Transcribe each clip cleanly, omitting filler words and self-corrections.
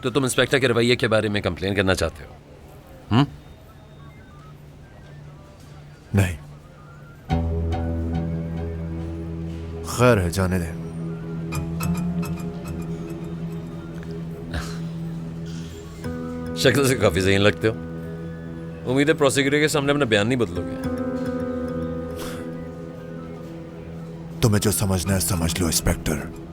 तो तुम इंस्पेक्टर के रवैये के बारे में कंप्लेन करना चाहते हो? नहीं, खैर है, जाने दे। शक्ल से काफी ज़हीन लगते हो। उम्मीद है प्रोसिक्यूटर के सामने अपना बयान नहीं बदलोगे। तुम्हें जो समझना है समझ लो इंस्पेक्टर।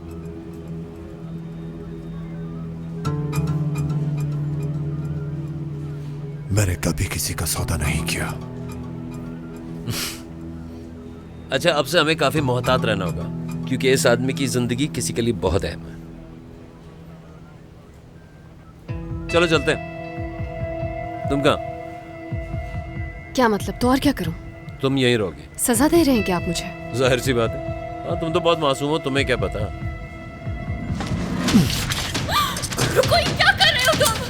मैंने कभी किसी का सौदा नहीं किया। अच्छा, अब से हमें काफी मोहतात रहना होगा, क्योंकि इस आदमी की जिंदगी किसी के लिए बहुत अहम है। चलो चलते हैं। तुम कहाँ? क्या मतलब? तो और क्या करूं? तुम यहीं रहोगे। सजा दे रहे हैं क्या आप मुझे? जाहिर सी बात है। हाँ, तुम तो बहुत मासूम हो, तुम्हें क्या पता। रुको, ये क्या कर रहे हो तुम?